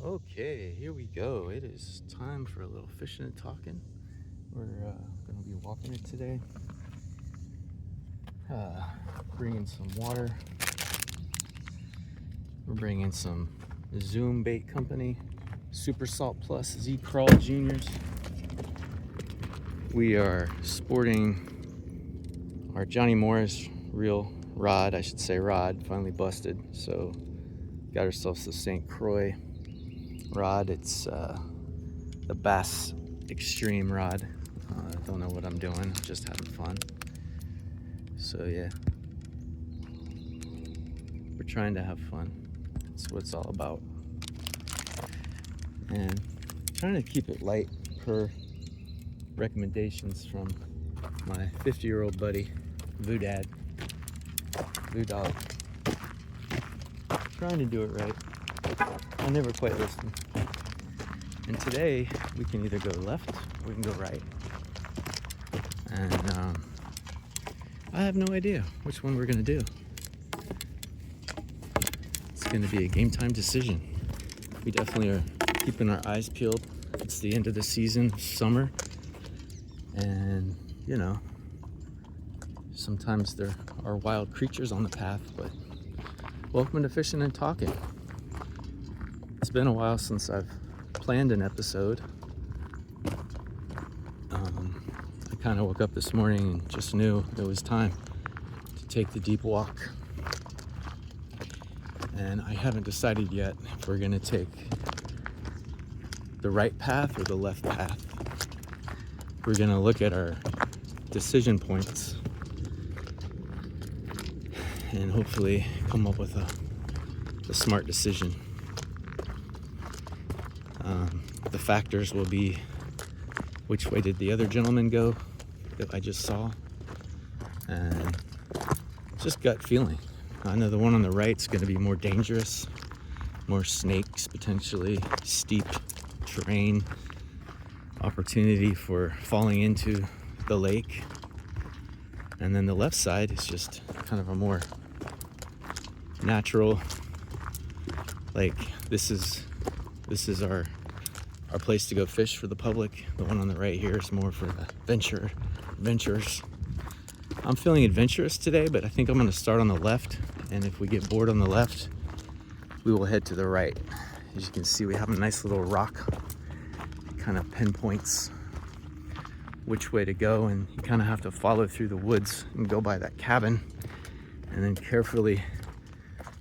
Okay, here we go. It is time for a little fishing and talking. We're going to be walking it today. Bringing some water. We're bringing some Zoom Bait Company Super Salt Plus Z Crawl Juniors. We are sporting our Johnny Morris reel rod, I should say rod, finally busted. So got ourselves the St. Croix rod. It's the Bass Extreme rod. I don't know what I'm doing, just having fun. So yeah, we're trying to have fun. That's what it's all about. And trying to keep it light per recommendations from my 50-year-old buddy, Voo Dad, Voo Dog. Trying to do it right. I never quite listen. And today we can either go left or we can go right. And I have no idea which one we're gonna do. It's gonna be a game time decision. We definitely are keeping our eyes peeled. It's the end of the season, summer, and you know, sometimes there are wild creatures on the path, but welcome to Fishing and Talking. It's been a while since I've planned an episode. I kind of woke up this morning and just knew it was time to take the deep walk. And I haven't decided yet if we're gonna take the right path or the left path. We're gonna look at our decision points and hopefully come up with a smart decision. The factors will be which way did the other gentleman go that I just saw, and just gut feeling. I know the one on the right is going to be more dangerous, more snakes, potentially steep terrain, opportunity for falling into the lake. And then the left side is just kind of a more natural, like this is our place to go fish for the public. The one on the right here is more for the adventurers. I'm feeling adventurous today, but I think I'm going to start on the left, and if we get bored on the left, we will head to the right. As you can see, we have a nice little rock, kind of pinpoints which way to go, and you kind of have to follow through the woods and go by that cabin, and then carefully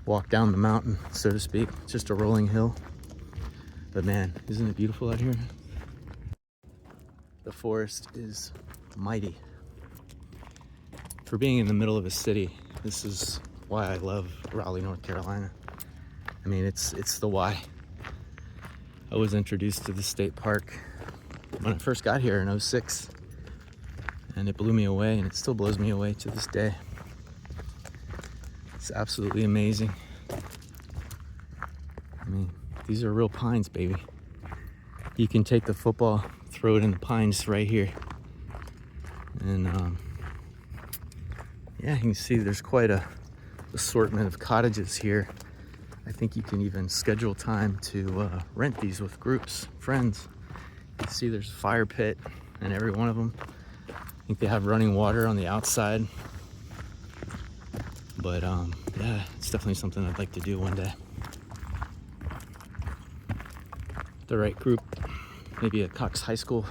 walk down the mountain, so to speak. It's just a rolling hill. But man, isn't it beautiful out here? The forest is mighty. For being in the middle of a city, this is why I love Raleigh, North Carolina. I mean, it's the why. I was introduced to the state park when I first got here in '06, and it blew me away, and it still blows me away to this day. It's absolutely amazing. I mean, these are real pines, baby. You can take the football, throw it in the pines right here. And yeah, you can see there's quite a assortment of cottages here. I think you can even schedule time to rent these with groups, friends. You can see there's a fire pit in every one of them. I think they have running water on the outside. But yeah, it's definitely something I'd like to do one day. The right group, maybe a Cox High School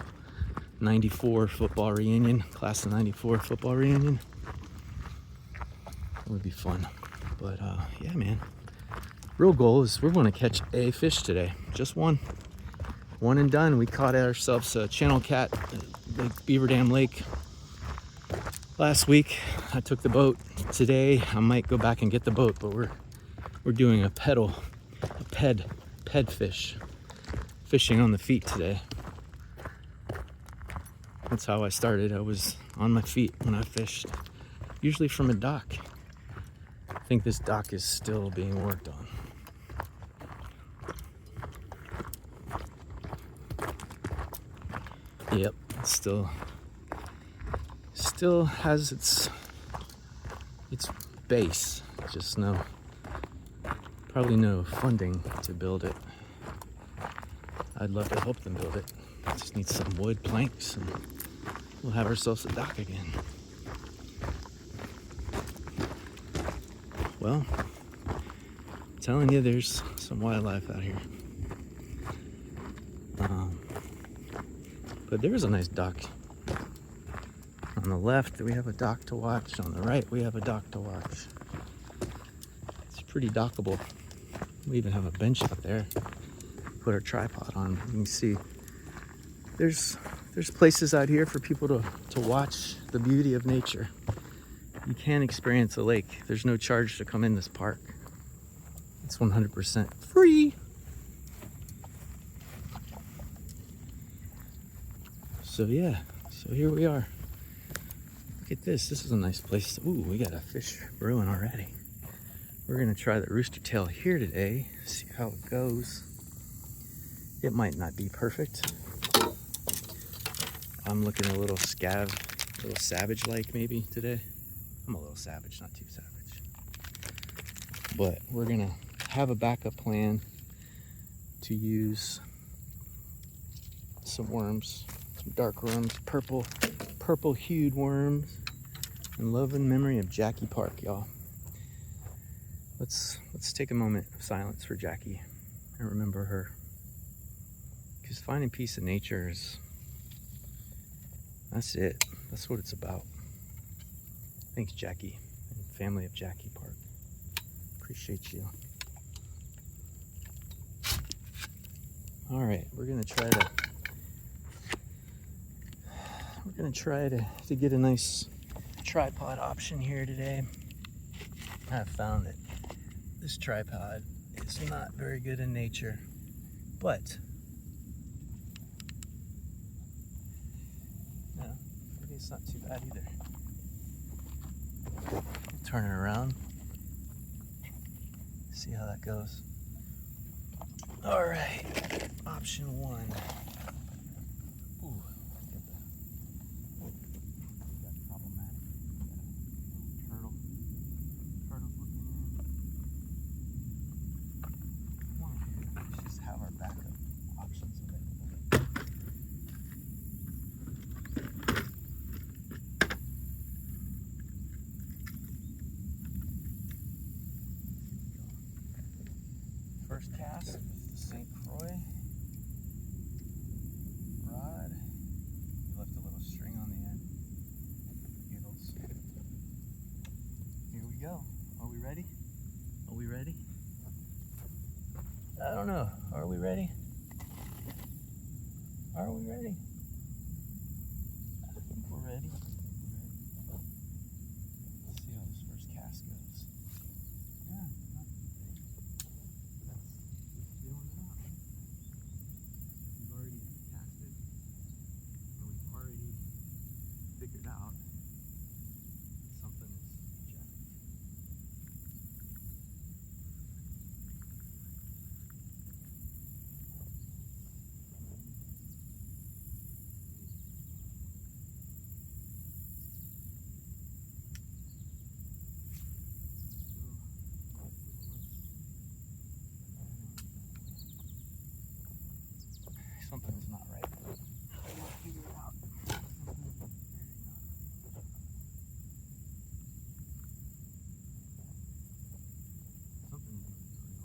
94 football reunion, class of 94 football reunion. It would be fun. But yeah, man, real goal is we're going to catch a fish today, just one and done. We caught ourselves a channel cat at Beaver Dam Lake last week. I took the boat. Today I might go back and get the boat, but we're doing a ped fish. Fishing on the feet today. That's how I started. I was on my feet when I fished, usually from a dock. I think this dock is still being worked on. Yep, it still has its base, just probably no funding to build it. I'd love to help them build it. I just need some wood planks and we'll have ourselves a dock again. Well, I'm telling you, there's some wildlife out here. But there's a nice dock. On the left, we have a dock to watch. On the right, we have a dock to watch. It's pretty dockable. We even have a bench out there. Put our tripod on. You can see there's places out here for people to watch the beauty of nature. You can experience a lake. There's no charge to come in this park. It's 100% free. So yeah, so here we are. Look at this. This is a nice place. Ooh, we got a fish brewing already. We're gonna try the rooster tail here today. See how it goes. It might not be perfect. I'm looking a little savage-like maybe today. I'm a little savage, not too savage. But we're gonna have a backup plan to use some worms, some dark worms, purple hued worms, in love and memory of Jackie Park, y'all. Let's take a moment of silence for Jackie and remember her. Because finding peace in nature that's it. That's what it's about. Thanks, Jackie, and family of Jackie Park. Appreciate you. All right, we're gonna try to get a nice tripod option here today. I've found that this tripod is not very good in nature, but no, maybe it's not too bad either. Turn it around, see how that goes. All right, option one. Ooh, look at that problematic turtle. Turtle's looking in. Let's just have our backup options available. First cast with the St. Croix rod. You left a little string on the end. Giggles. Here we go. Are we ready? Are we ready? I don't know. Are we ready? Are we ready? I think we're ready. Let's see how this first cast goes. Yeah, not too big. That's just feeling it out. We've already casted, and we've already figured out something is jacked. Something's not right. I gotta figure it out. Something's very not right. Something to do with the reel.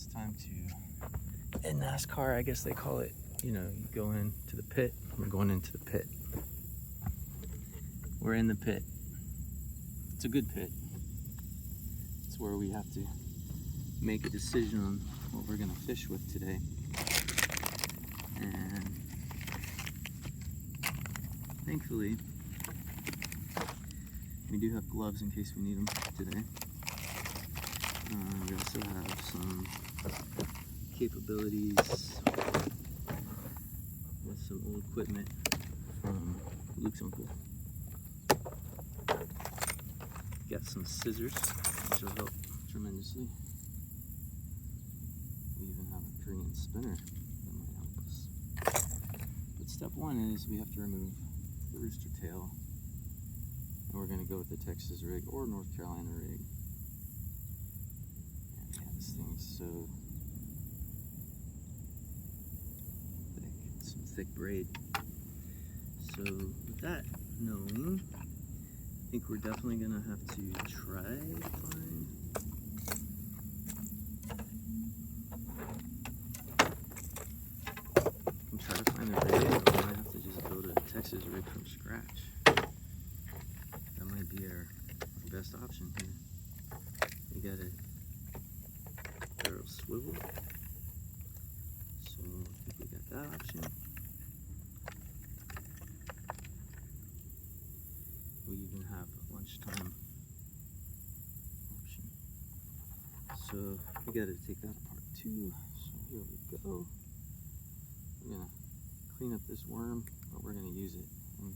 it's time to, in NASCAR, I guess they call it, you know, you go into the pit. We're going into the pit. We're in the pit. It's a good pit. It's where we have to make a decision on what we're gonna fish with today. And thankfully, we do have gloves in case we need them today. We also have some capabilities with some old equipment from Luke's uncle. Got some scissors, which will help tremendously. We even have a Korean spinner that might help us. But step one is we have to remove the rooster tail. And we're going to go with the Texas rig or North Carolina rig. And yeah, this thing is so thick. It's some thick braid. So with that known, I think we're definitely going to have to try to find the rig, or we might have to just build a Texas rig from scratch. That might be our best option here. We got a Barrell swivel, so I think we got that option. We even have a lunchtime option. So we got to take that apart too. So here we go. We're gonna clean up this worm, but we're gonna use it. And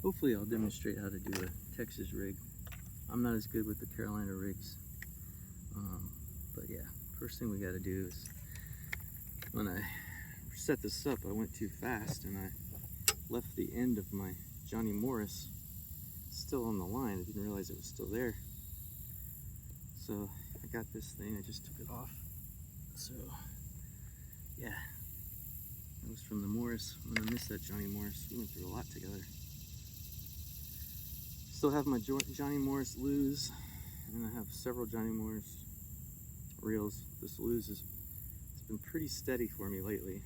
hopefully I'll demonstrate how to do a Texas rig. I'm not as good with the Carolina rigs. But yeah, first thing we gotta do is, when I set this up, I went too fast and I left the end of my Johnny Morris still on the line. I didn't realize it was still there. So I got this thing, I just took it off. So yeah, it was from the Morris. I'm gonna miss that Johnny Morris. We went through a lot together. Still have my Johnny Morris lures, and I have several Johnny Morris reels. This lures it's been pretty steady for me lately,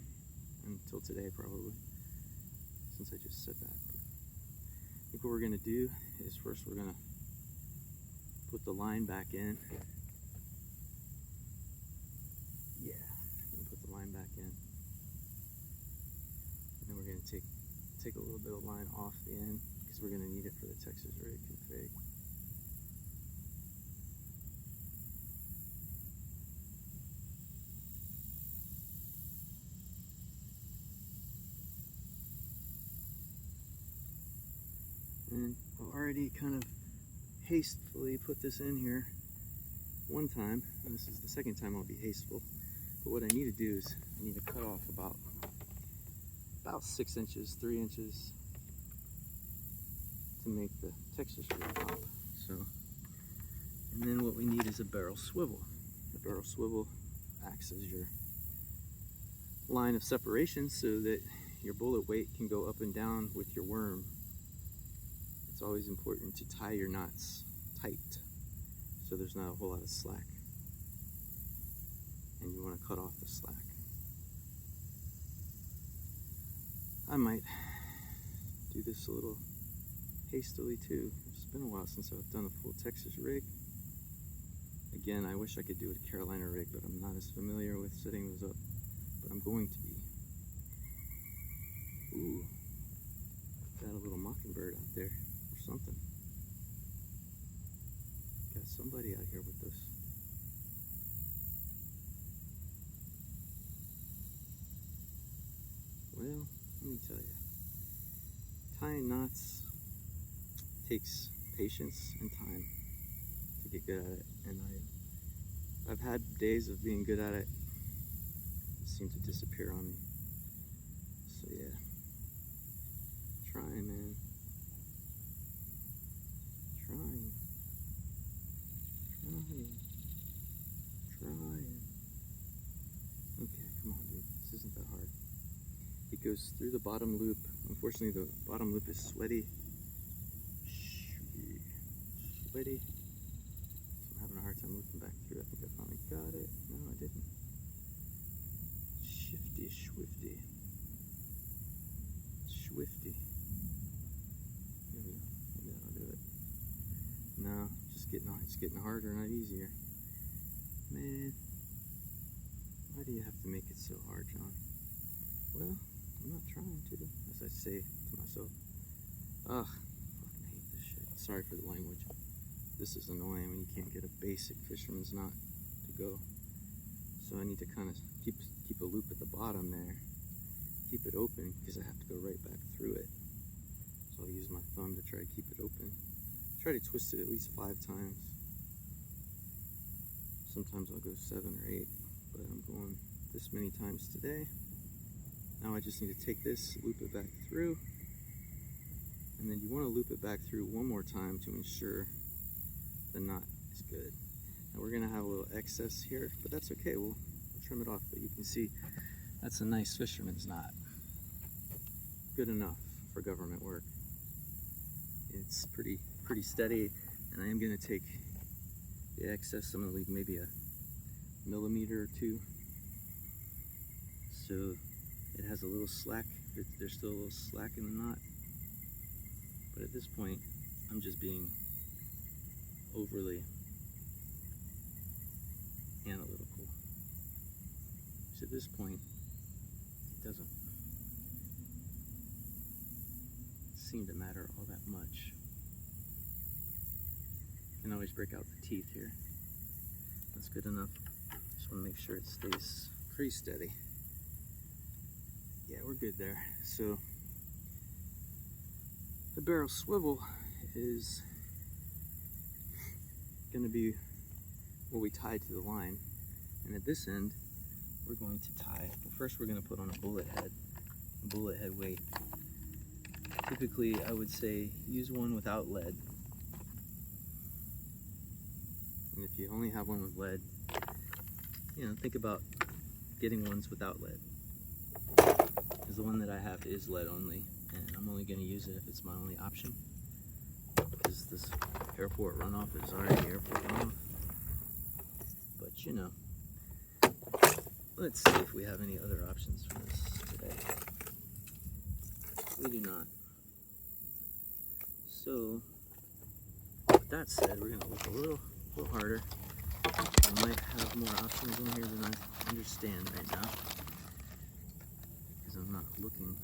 until today probably, since I just said that. But I think what we're gonna do is first we're gonna put the line back in. Yeah, I'm gonna put the line back in. And then we're gonna take a little bit of line off the end because we're gonna need it for the Texas rig config. And I've already kind of hastily put this in here one time, and this is the second time I'll be hasteful. But what I need to do is I need to cut off about 6 inches, 3 inches to make the Texas rig pop. So, and then what we need is a Barrell swivel. The Barrell swivel acts as your line of separation so that your bullet weight can go up and down with your worm. It's always important to tie your knots tight so there's not a whole lot of slack, and you want to cut off the slack. I might do this a little hastily too. It's been a while since I've done a full Texas rig. Again, I wish I could do a Carolina rig, but I'm not as familiar with setting those up, but I'm going to be. Ooh, got a little mockingbird out there or something. Got somebody out here with us. Well, let me tell you, tying knots takes patience and time to get good at it, and I've had days of being good at it. It seemed to disappear on me. So yeah, trying, man, trying. Okay, come on, dude. This isn't that hard. It goes through the bottom loop. Unfortunately, the bottom loop is sweaty. So I'm having a hard time looking back through. I think I finally got it. No, I didn't. Swifty. Swifty. There we go. Maybe that'll do it. No, it's getting harder, not easier. Man, why do you have to make it so hard, John? Well, I'm not trying to, as I say to myself. Ugh, fucking hate this shit. Sorry for the language. This is annoying when you can't get a basic fisherman's knot to go. So I need to kind of keep a loop at the bottom there. Keep it open because I have to go right back through it. So I'll use my thumb to try to keep it open. Try to twist it at least 5 times. Sometimes I'll go 7 or 8, but I'm going this many times today. Now I just need to take this, loop it back through, and then you want to loop it back through one more time to ensure the knot is good. Now we're going to have a little excess here, but that's okay, we'll trim it off. But you can see that's a nice fisherman's knot. Good enough for government work. It's pretty steady, and I am going to take the excess. I'm going to leave maybe a millimeter or 2. So it has a little slack. There's still a little slack in the knot. But at this point, I'm just being overly analytical. So at this point, it doesn't seem to matter all that much. You can always break out the teeth here. That's good enough. Just want to make sure it stays pretty steady. Yeah, we're good there. So the barrel swivel is going to be what we tie to the line, and at this end we're going to tie, well, first we're going to put on a bullet head weight. Typically I would say use one without lead, and if you only have one with lead, you know, think about getting ones without lead, because the one that I have is lead only, and I'm only going to use it if it's my only option, because this airport runoff is already airport runoff. But you know, let's see if we have any other options for this today. We do not. So with that said, we're going to look a little harder. I might have more options in here than I understand right now, because I'm not looking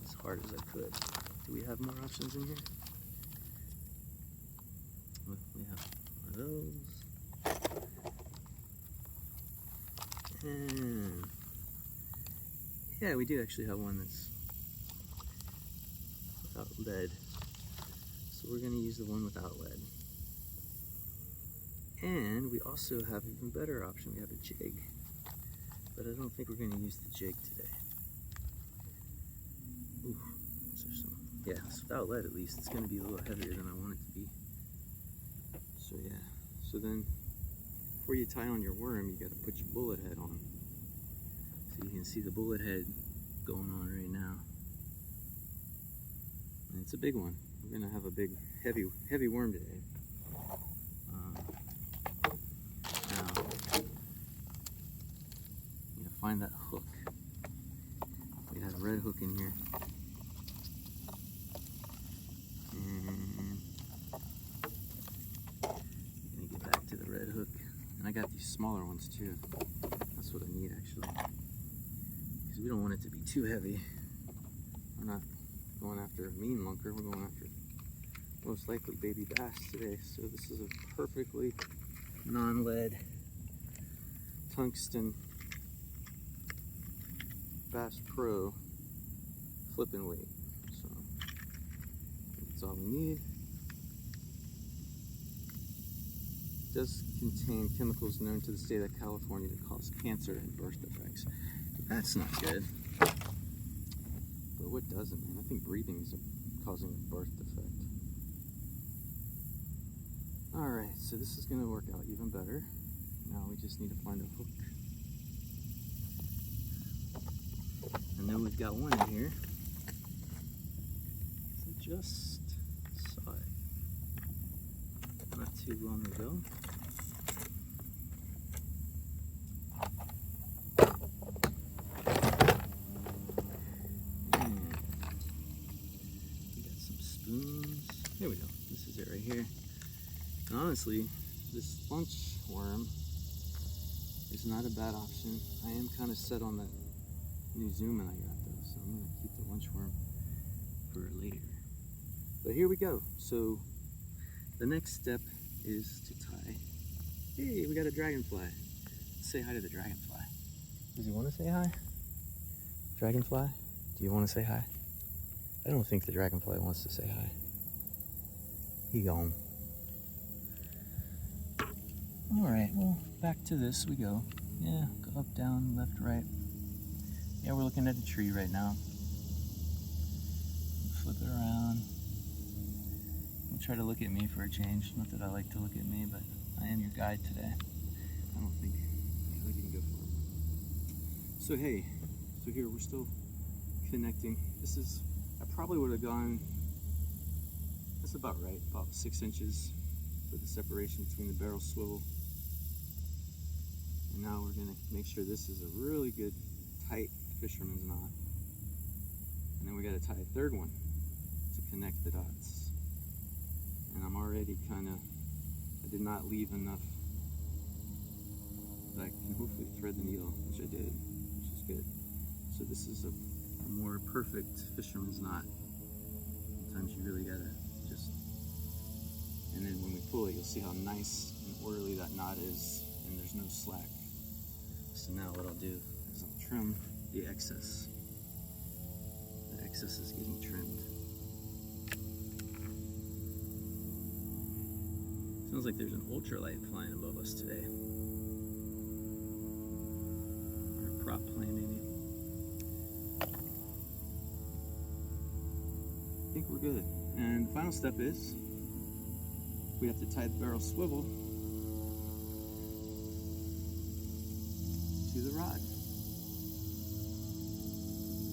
as hard as I could. Do we have more options in here? Well, we have one of those. And yeah, we do actually have one that's without lead. So we're going to use the one without lead. And we also have an even better option. We have a jig. But I don't think we're going to use the jig today. Ooh, is there some? Yeah, it's without lead at least. It's going to be a little heavier than I want it to be. So yeah. So then, before you tie on your worm, you got to put your bullet head on. So you can see the bullet head going on right now. And it's a big one. We're going to have a big, heavy worm today. Now, you gotta find that hook. We had a red hook in here. And I'm gonna get back to the red hook. And I got these smaller ones too. That's what I need actually. Because we don't want it to be too heavy. We're not going after a mean lunker, we're going after most likely baby bass today. So this is a perfectly non-lead tungsten Bass Pro flipping weight. So that's all we need. It does contain chemicals known to the state of California to cause cancer and birth defects. That's not good. But what doesn't, man? I think breathing is causing a birth defect. Alright, so this is going to work out even better. Now we just need to find a hook. And then we've got one in here. I just saw it not too long ago. honestly, this lunch worm is not a bad option. I am kind of set on that new zoom in I got though, so I'm gonna keep the lunch worm for later. But here we go. So the next step is to tie. Hey, we got a dragonfly. Let's say hi to the dragonfly. Does he want to say hi? Dragonfly, do you want to say hi? I don't think the dragonfly wants to say hi. He gone. All right, well, back to this we go. Yeah, go up, down, left, right. Yeah, we're looking at a tree right now. Flip it around. Don't try to look at me for a change. Not that I like to look at me, but I am your guide today. I don't think we didn't go for it. So hey, so here we're still connecting. This is, I probably would have gone, that's about right, about 6 inches for the separation between the barrel swivel. And now we're gonna make sure this is a really good tight fisherman's knot. And then we gotta tie a third one to connect the dots. And I'm already I did not leave enough that I can hopefully thread the needle, which I did, which is good. So this is a more perfect fisherman's knot. Sometimes you really gotta just, and then when we pull it, you'll see how nice and orderly that knot is, and there's no slack. So now what I'll do is I'll trim the excess. The excess is getting trimmed. Sounds like there's an ultralight flying above us today. Or a prop plane maybe. I think we're good. And the final step is we have to tie the barrel swivel to the rod.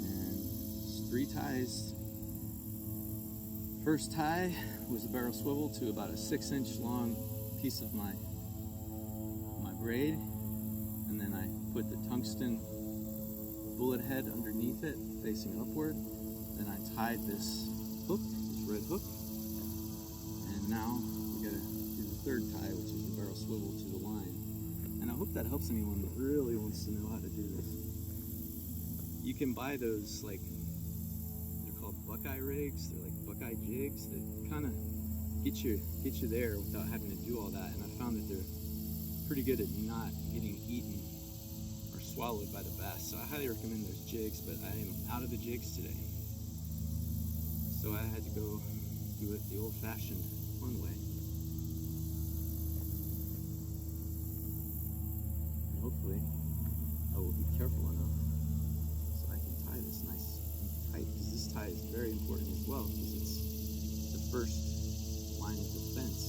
And it's 3 ties. First tie was a barrel swivel to about a 6-inch long piece of my braid, and then I put the tungsten bullet head underneath it facing upward. Then I tied this hook, this red hook, and now we gotta do the third tie, which is the barrel swivel to the line. And I hope that helps anyone that really wants to know how to do this. You can buy those, like, they're called Buckeye rigs. They're like Buckeye jigs that kind of get you there without having to do all that. And I found that they're pretty good at not getting eaten or swallowed by the bass. So I highly recommend those jigs, but I am out of the jigs today. So I had to go do it the old-fashioned fun way. And hopefully I will be careful enough so I can tie this nice and tight, because this tie is very important as well, because it's the first line of defense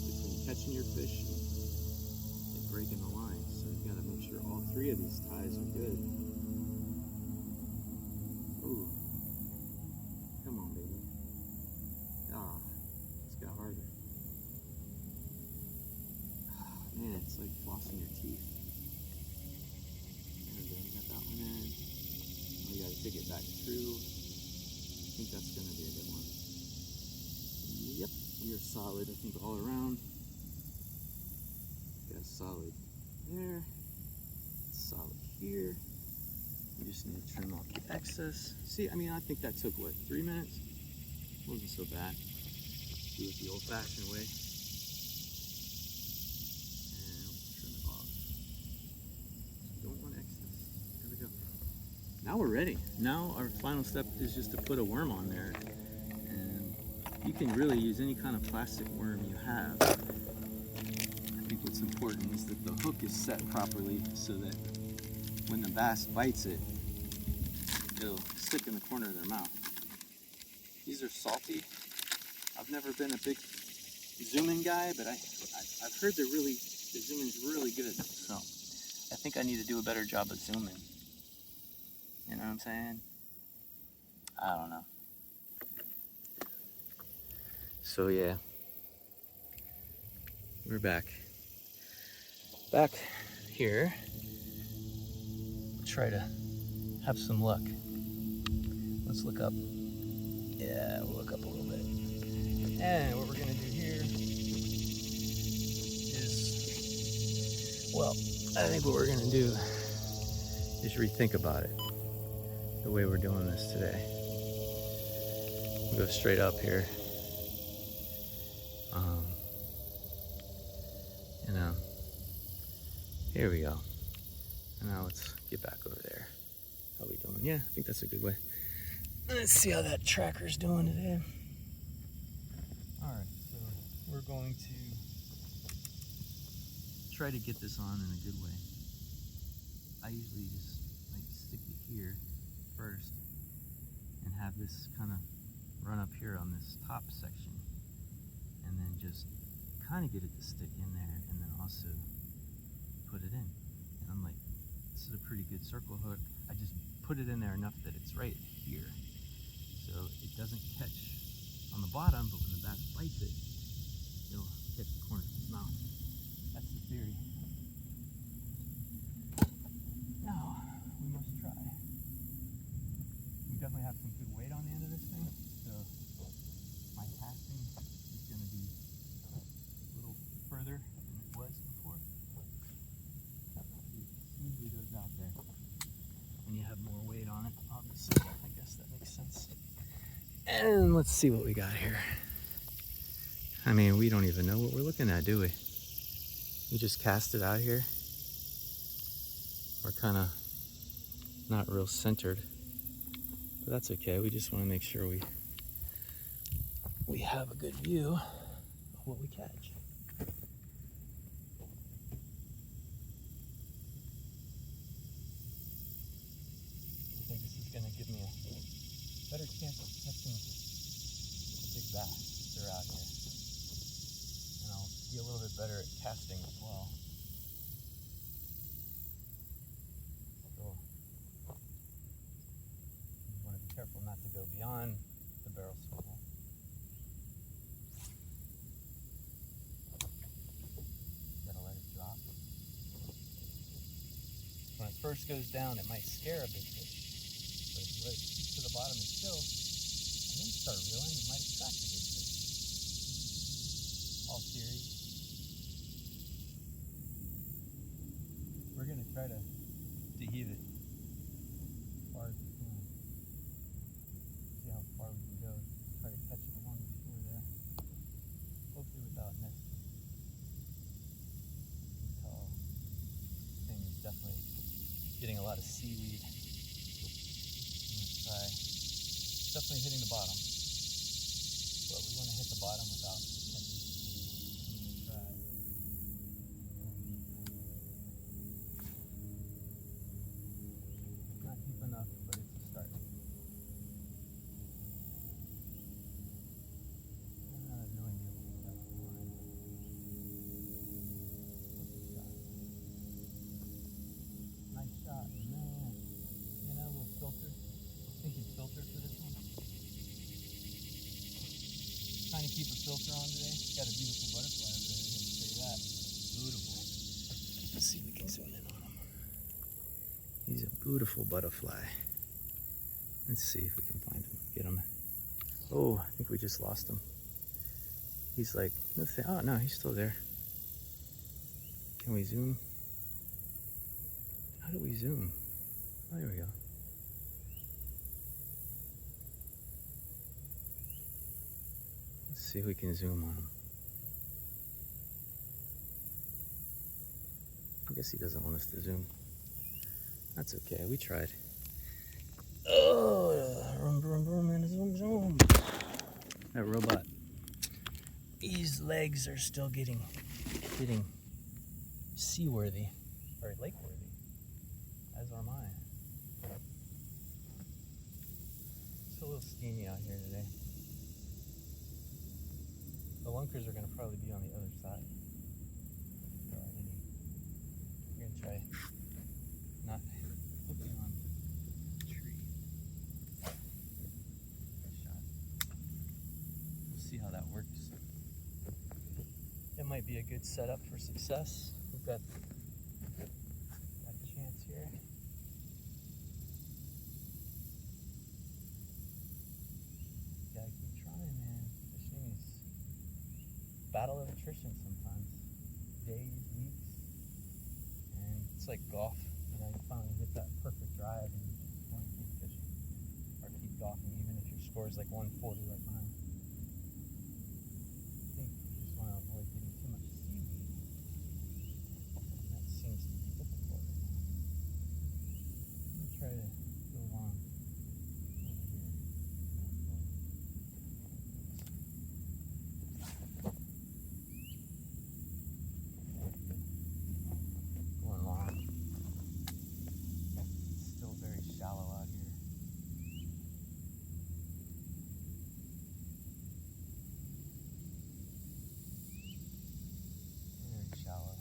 between catching your fish and breaking the line. So you gotta make sure all 3 of these ties are good. Ooh, come on, baby. Ah, it's got harder. Ah, man, it's like flossing your teeth. There we go, we got that one in. We gotta take it back through. I think that's gonna be a good one. Yep, we are solid, I think, all around. Got solid there, solid here. We just need to trim off the excess. See, I mean, I think that took, what, 3 minutes? Wasn't so bad. Do it the old-fashioned way. And we'll trim it off. So don't want excess. There we go. Now we're ready. Now our final step is just to put a worm on there. And you can really use any kind of plastic worm you have. I think what's important is that the hook is set properly so that when the bass bites it, it'll stick in the corner of their mouth. These are salty. I've never been a big zoom-in guy, but I've heard the zoom-in's really good. So I think I need to do a better job of zooming. You know what I'm saying? I don't know. So yeah, we're back here. We'll try to have some luck. Let's look up. Yeah, we'll look up a little bit. And what we're gonna do here Well, I think what we're gonna do is rethink about it, the way we're doing this today. We'll go straight up here. You know, here we go. And now let's get back over there. How we doing? Yeah, I think that's a good way. Let's see how that tracker's doing today. Alright, so we're going to try to get this on in a good way. I usually just like stick it here first and have this kind of run up here on this top section, and then just kind of get it to stick in there, and then also put it in. And I'm like, this is a pretty good circle hook. I just put it in there enough that it's right here, so it doesn't catch on the bottom, but when the bass bites it, it'll catch the corner of its mouth. That's the theory. Now, we must try. We definitely have some good weight on the end of this thing, so my casting is going to be a little further than it was before. It usually goes out there when you have more weight on it, obviously. I guess that makes sense. And let's see what we got here. I mean, we don't even know what we're looking at, do we? We just cast it out here. We're kind of not real centered, but that's okay. We just want to make sure we have a good view of what we catch. I think this is going to give me a better chance of catching a big bass if they're out here. And I'll be a little bit better at casting as well. So, you want to be careful not to go beyond the barrel swivel. Gotta let it drop. When it first goes down, it might scare a big fish. But if you let it keep to the bottom and chill, and then start reeling, it might attract a big fish. All theory. We're gonna try to heave it as far as we can. See how far we can go. Try to catch it along the shore there. Hopefully without nesting. This thing is definitely getting a lot of seaweed. It's definitely hitting the bottom, but we want to hit the bottom without catching seaweed. Try. Not deep enough, but it's a start. I'm not knowing you that line. Nice shot, man. You know, a little filter. Thinking filter for this one. Trying to keep a filter on today. Got a beautiful butterfly over there. I'm going to show you that. Beautiful. Let's see if we can zoom in on him. He's a beautiful butterfly. Let's see if we can find him. Get him. Oh, I think we just lost him. He's like, oh no, he's still there. Can we zoom? How do we zoom? Oh, there we go. Let's see if we can zoom on him. I guess he doesn't want us to zoom. That's okay, we tried. Oh, and zoom. That robot. These legs are still getting seaworthy, or lake-worthy, as are mine. It's a little steamy out here today. The lunkers are going to probably be on the other side. We're going to try not hooking on the tree. Nice shot. We'll see how that works. It might be a good setup for success. We've got a chance here. Gotta keep trying, man. Fishing is battle of attrition sometimes. Days, weeks, It's like golf. You know, you finally hit that perfect drive and you just want to keep fishing or keep golfing, even if your score is like 140 like mine. I think you just want to avoid getting too much seaweed. And that seems to be difficult right now. I'm going to try to go along over here. Going along. It's still very shallow out here. Very shallow.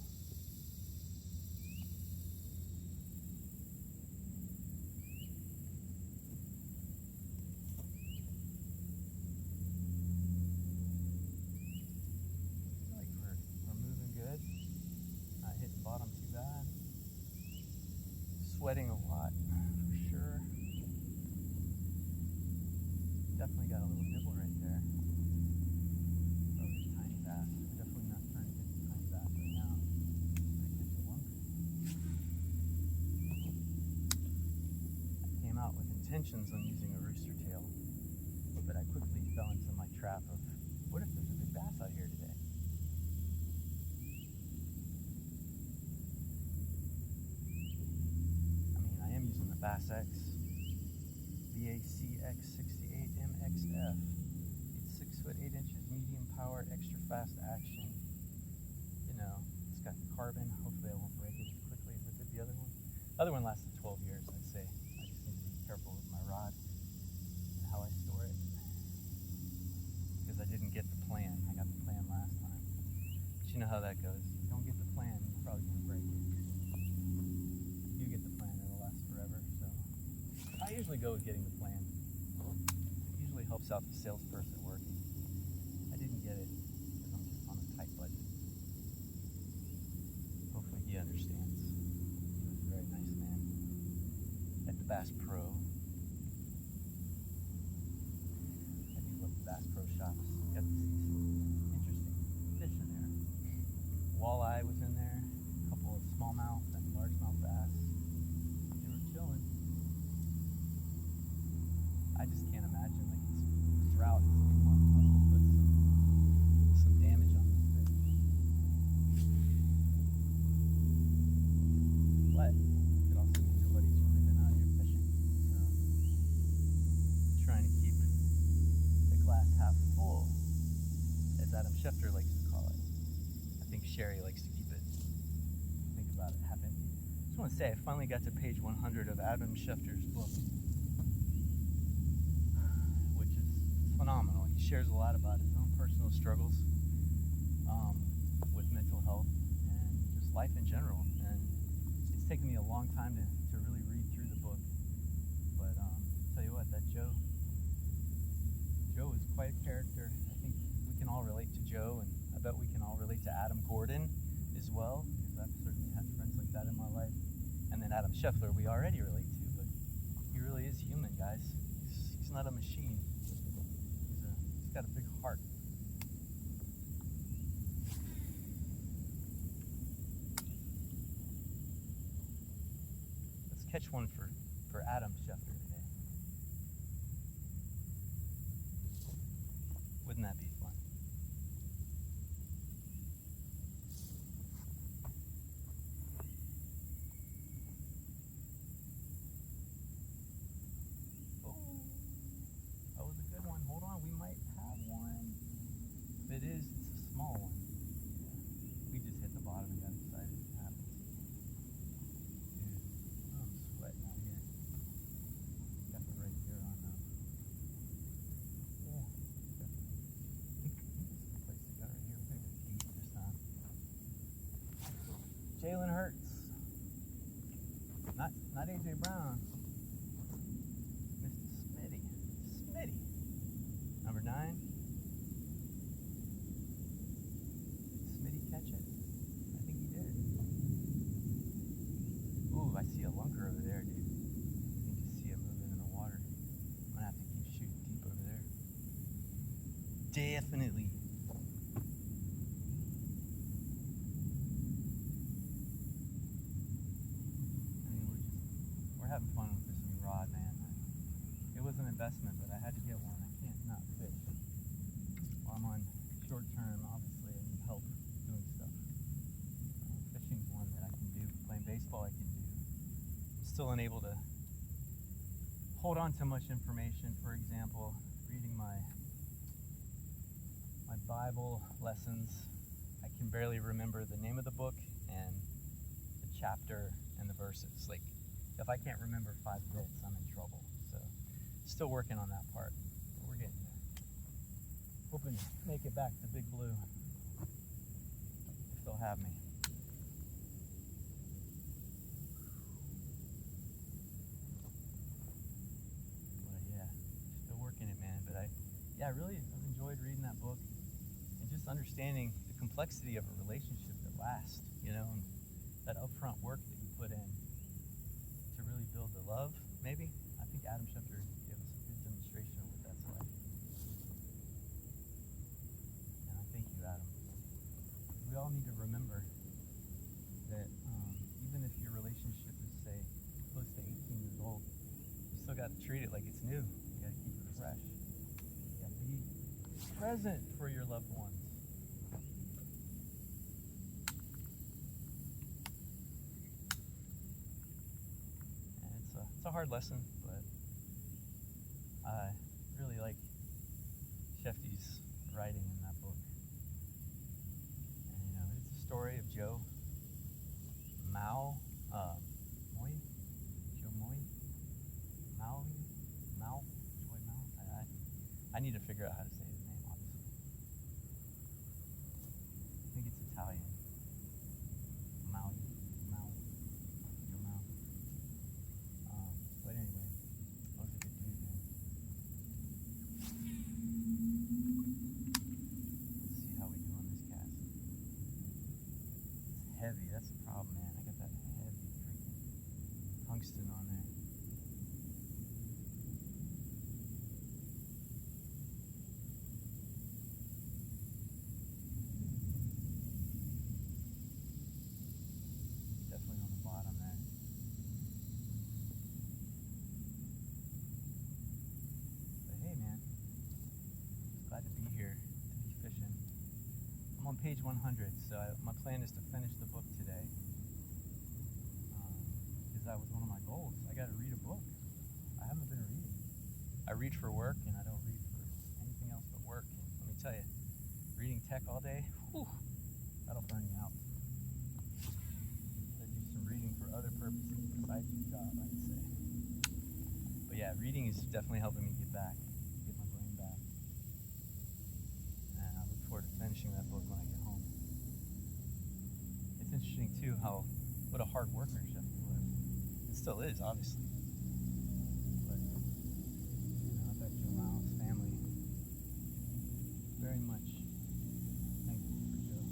Like we're moving good. Not hitting bottom too bad. Sweating a lot for sure. Definitely got a little nibble right there. Probably a tiny bass. I'm definitely not trying to catch a tiny bass right now. I'm trying to catch a lumber. I came out with intentions on using a rooster tail, but I quickly fell into my trap of what if there's a big bass out here today? I am using the Bass X VACX68MXF. It's 6 foot 8 inches, medium power, extra fast action. You know, it's got carbon. Hopefully I won't break it as quickly as I did the other one. The other one lasted 12 years, I'd say. I just need to be careful with my rod and how I store it, because I didn't get the plan. I got the plan last time. But you know how that goes. If you don't get the plan, you're probably going to break it. You get the plan, it'll last forever. So I usually go with getting the plan. It usually helps out the salesperson working. I didn't get it because I'm just on a tight budget. Hopefully he understands. He was a very nice man at the Bass Pro. I do love the Bass Pro shops. Got to see some interesting fish in there. Walleye was in there, a couple of smallmouth and largemouth bass. They were chilling. I just can't imagine, like, it's drought. It must have put some damage on these fish. But it could also mean nobody's really been out here fishing. So trying to keep the glass half full, as Adam Schefter likes to call it. I think Sherry likes to keep it, think about it, half empty. I just want to say, I finally got to page 100 of Adam Schefter's book, which is phenomenal. He shares a lot about his own personal struggles with mental health and just life in general. And it's taken me a long time to really read through the book. But tell you what, that Joe is quite a character. I think we can all relate to Joe, and I bet we can all relate to Adam Gordon as well, because I've certainly had friends like that in my life. And then Adam Scheffler we already relate to, but he really is human, guys. He's not a machine. He's got a big heart. Let's catch one for Adam Scheffler today. Wouldn't that be fun? Oh, that was a good one. Hold on, we might have one. If it is, it's a small one. Yeah. We just hit the bottom and got excited. It happens. Dude, I'm sweating out here. Got the right gear on now. Yeah, definitely. I think this is the place to go right here. We're gonna go deep this time. Jalen Hurts. Not AJ Brown. Mr. Smitty. Number 9. Did Smitty catch it? I think he did. Ooh, I see a lunker over there, dude. I think you see it moving in the water. I'm gonna have to keep shooting deep over there. Definitely. having fun with this new rod, man. It was an investment, but I had to get one. I can't not fish. While I'm on short term, obviously I need help doing stuff. Fishing's one that I can do. Playing baseball I can do. I'm still unable to hold on to much information. For example, reading my Bible lessons, I can barely remember the name of the book and the chapter and the verses. Like, if I can't remember 5 bits, I'm in trouble. So, still working on that part, but we're getting there. Hoping to make it back to Big Blue, if they'll have me. But yeah, still working it, man. But I've enjoyed reading that book and just understanding the complexity of a relationship that lasts, and that upfront work that you put in to really build the love, maybe. I think Adam Schefter gave us a good demonstration of what that's like. And I thank you, Adam. We all need to remember that even if your relationship is, say, close to 18 years old, you still got to treat it like it's new. You got to keep it fresh. You got to be present for your loved ones. It's a hard lesson, but I really like Shefty's writing in that book. And it's a story of Joe Moy, I need to figure out how to say his name, obviously. I think it's Italian. But anyway, that was a good dude, man. Let's see how we do on this cast. It's heavy, that's the problem, man. I got that heavy freaking tungsten on there. Definitely on the bottom there. Glad to be here, to be fishing. I'm on page 100, so my plan is to finish the book today. Because that was one of my goals. I got to read a book. I haven't been reading. I read for work, and I don't read for anything else but work. And let me tell you, reading tech all day, that'll burn you out. Gotta do some reading for other purposes besides your job, I'd say. But yeah, reading is definitely helping me get back. To finishing that book when I get home. It's interesting too what a hard worker Shefty was. It still is, obviously. But I bet Joe Miles' family very much thankful for Joe.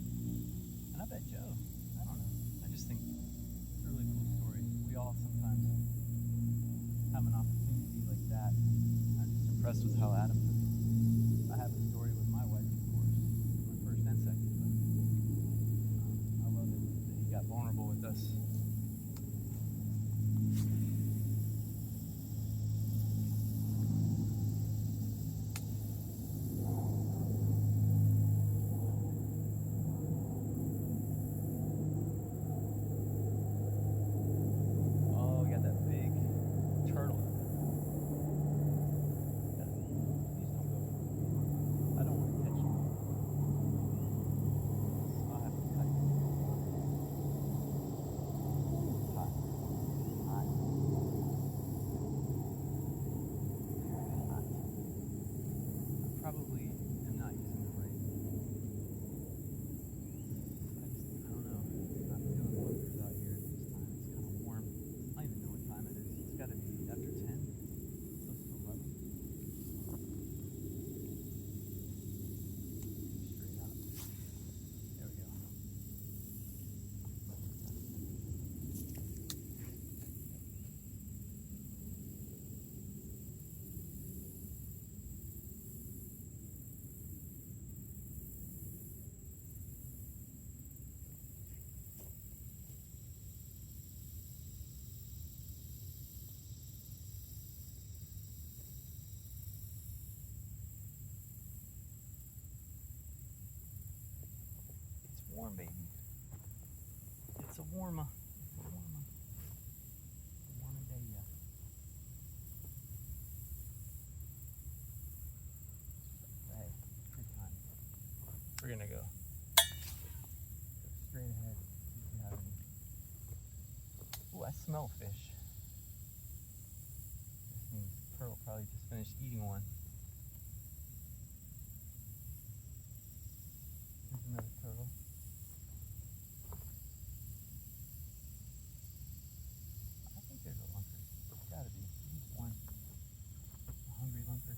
And I bet Joe, I don't know. I just think it's a really cool story. We all sometimes have an opportunity like that. I'm just impressed with how Adam took it. I have a story with my wife, of course. First and second, but I love it that he got vulnerable with us. Oh, we got that big turtle. Please don't go. I don't want to catch him. I'll have to cut it. warmer. It's a warmer day, yeah. Hey, good time. We're gonna go straight ahead. See if we have any. Ooh, I smell fish. This means Pearl probably just finished eating one. Here's another turtle. I think there's a lunker. There's gotta be. There's one. A hungry lunker.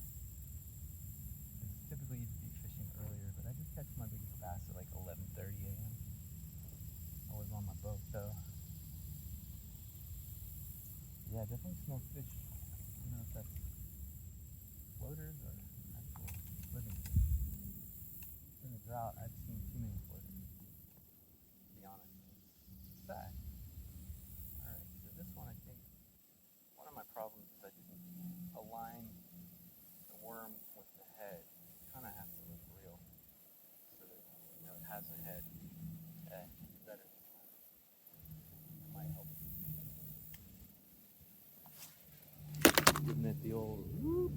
Typically you'd be fishing earlier, but I just catch my biggest bass at like 11:30 a.m. I was on my boat though. Yeah, definitely smell fish. I don't know if that's floaters or actual living fish. In the drought, I've seen too many floaters, to be honest. It's sad. Alright, so this one I think, one of my problems is I didn't align the worm with the head. It kind of has to look real, so that, you know, it has a head. Better this time. It might help. Giving it the old whoop,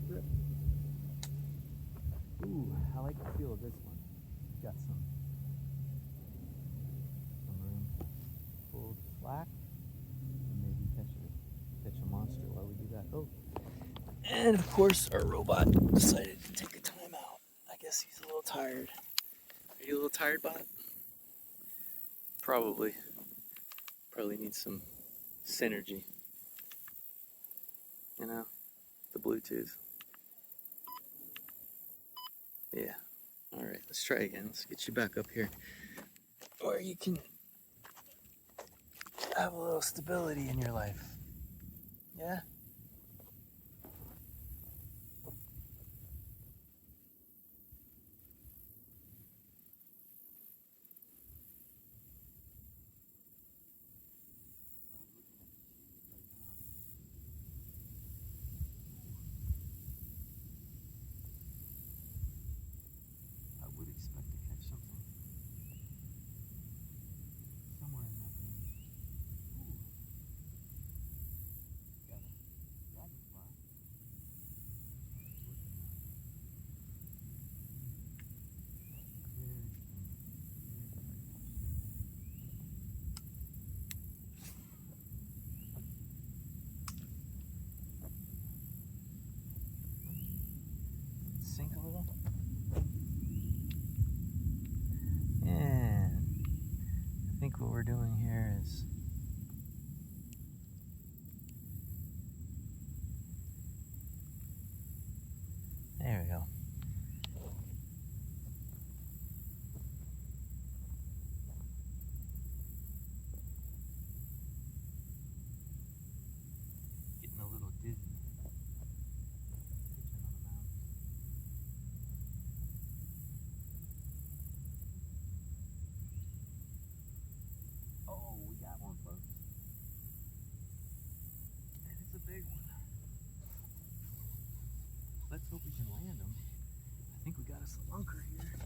rip. Ooh, I like the feel of this one. Got some room to pull the slack and maybe catch a monster while we do that. Oh, and of course our robot decided to take a time out. I guess he's a little tired. Are you a little tired, Bot? Probably needs some synergy. You know, the Bluetooth. Yeah. All right, let's try again. Let's get you back up here where you can have a little stability in your life. Yeah? Sink a little. And I think what we're doing here is there we go. Getting a little dizzy. Big one. Let's hope we can land him. I think we got us a lunker here. I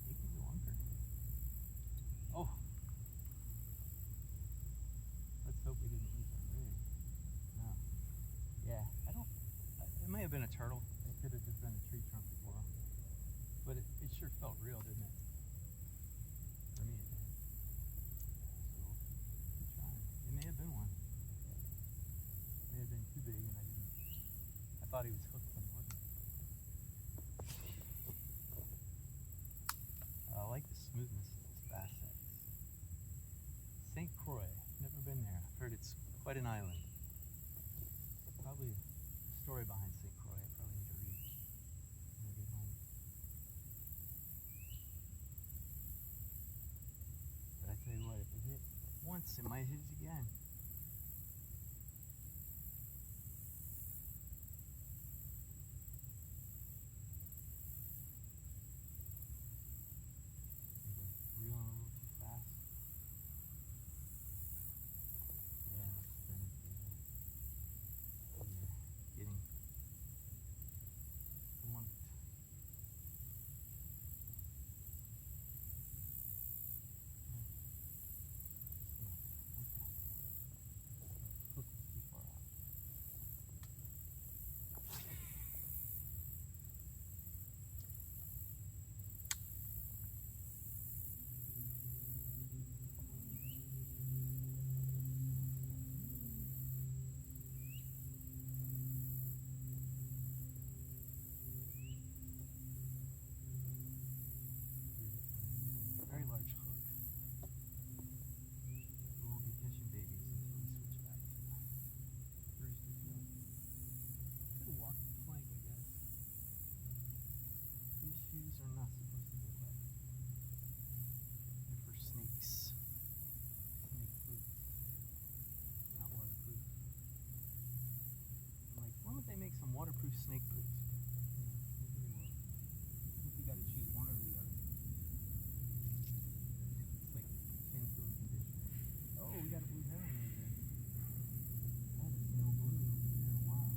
think he's a lunker. Oh! Let's hope we didn't lose our rig. No. Yeah, it may have been a turtle. It could have just been a tree trunk before. But it sure felt real, didn't it? For me it did. It may have been one. It may have been too big and I thought he was hooked when he wasn't. I like the smoothness of this bass head. St. Croix, never been there. I've heard it's quite an island. Probably a story behind St. Croix I probably need to read when I get home. But I tell you what, if it hit once, it might hit it again. Reeling a little too fast. Yeah, let's spin it. We're getting lunked. waterproof snake boots. Yeah, I think you got to choose one over the other. It's like sandfield condition. Oh, we got a blue heron over there. I haven't seen no blue in a while.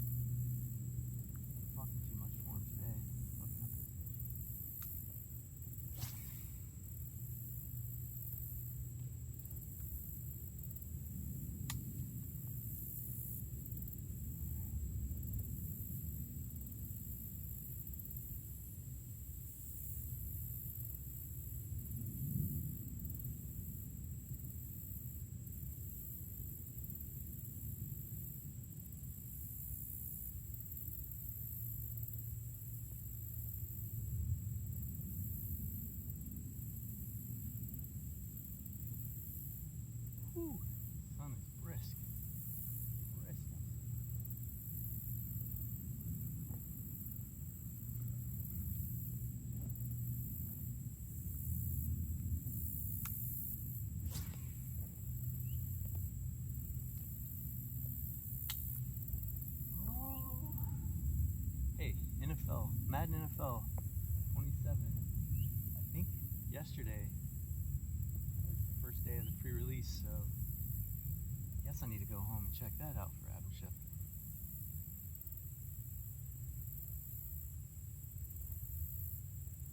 I'm talking too much for him today. Looking up his fish. Whew, sun is brisk. Brisk. Oh. Hey, NFL, Madden NFL 27. I think yesterday was the first day of the pre-release, so I guess I need to go home and check that out for Adam Schefter.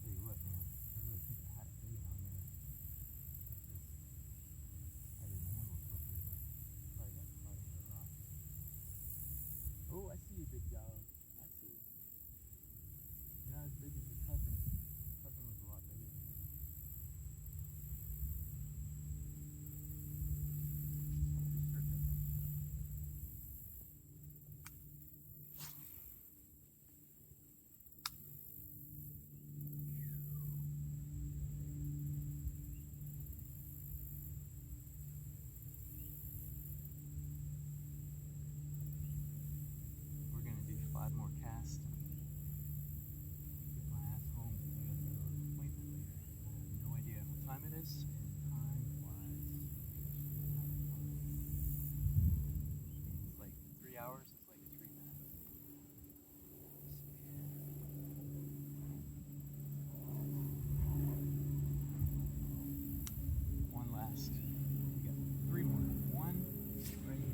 Tell you what, man, I really think I had a bait on there. I didn't handle it appropriately. Probably got caught in the rock. Oh, I see you, big dog. I see you. You're not as big as your cousin. Your cousin was a lot bigger than you. We're going to do 5 more casts and get my ass home because I got to go to an appointment later. I have no idea what time it is, and time flies. It's like 3 hours, it's like 3 minutes. So yeah. One last. We got 3 more. One right here.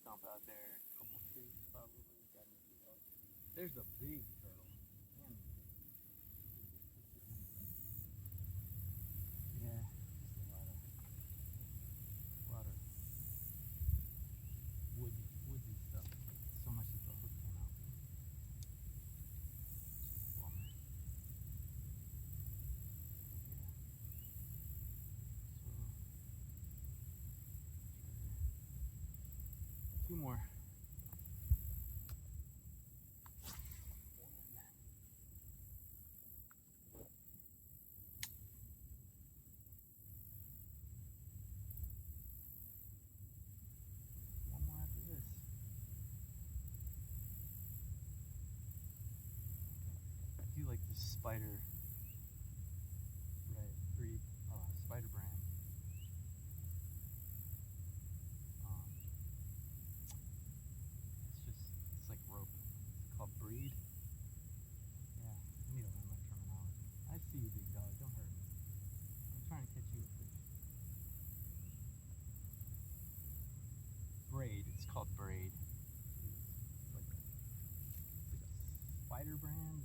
Stomp out there, a couple trees probably. There's a big turtle. Man, yeah, just a lot of woodsy stuff. Like so much that the hook came out. Just a bummer. Yeah. So 2 more. One more after this. I do like this spider spider brand. It's like rope. It's called breed. Yeah, I need to learn my terminology. I see you, big dog. Don't hurt me. I'm trying to catch you a fish. Braid. It's called braid. It's like a spider brand.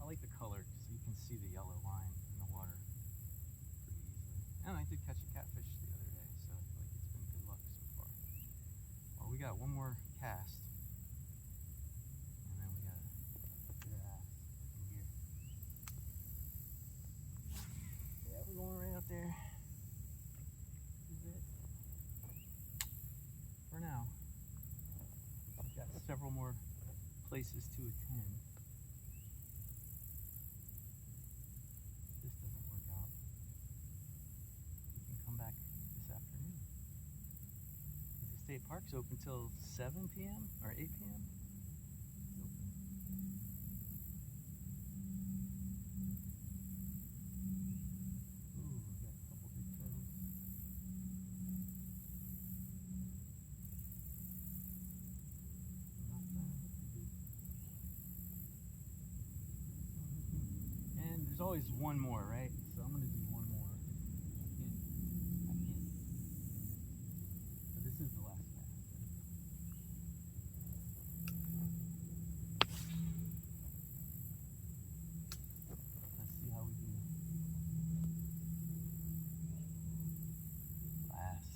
I like the color so you can see the yellow line in the water pretty easily. And I did catch a catfish the other day, so I feel like it's been good luck so far. Well, we got 1 more cast. And then we got to get our ass in here. Yeah, we're going right out there. This is it. For now. several more places to attend. If this doesn't work out, we can come back this afternoon. The state park's open till 7 p.m. or 8 p.m. There's always one more, right? So I'm gonna do one more. I can't. But this is the last cast. Let's see how we do. Last.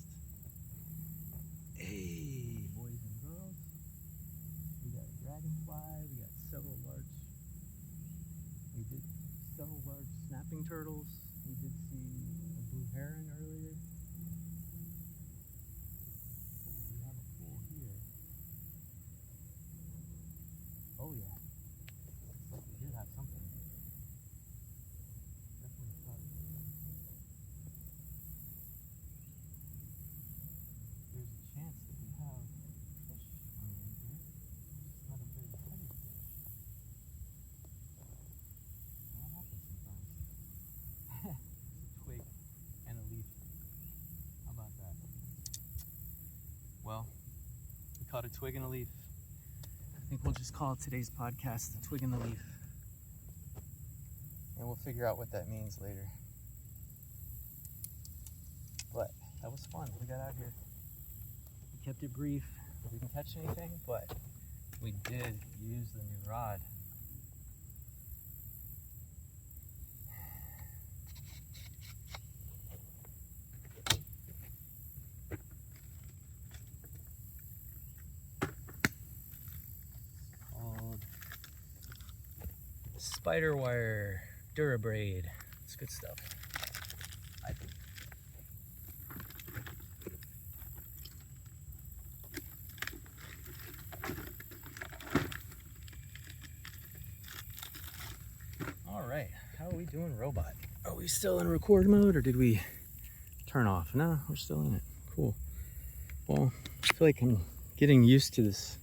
Hey, boys and girls. We got a dragonfly. We got several large. We did several large snapping turtles. We did see a blue heron earlier. Oh, we have a pool here. Oh yeah. Looks like we did have something. Definitely caught it. There's a chance that we have fish swimming in here. It's not a very heavy fish. That happens sometimes. It's a twig and a leaf. How about that? Well, we caught a twig and a leaf. I think we'll just call today's podcast the twig and the leaf. And we'll figure out what that means later. But that was fun. We got out here. We kept it brief. We didn't catch anything, but we did use the new rod. Spider wire Durabraid. It's good stuff. I think. All right, how are we doing, robot? Are we still in record mode or did we turn off? No, we're still in it. Cool. Well, I feel like I'm getting used to this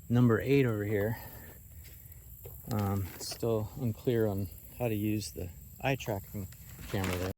number 8 over here. Still unclear on how to use the eye tracking camera there.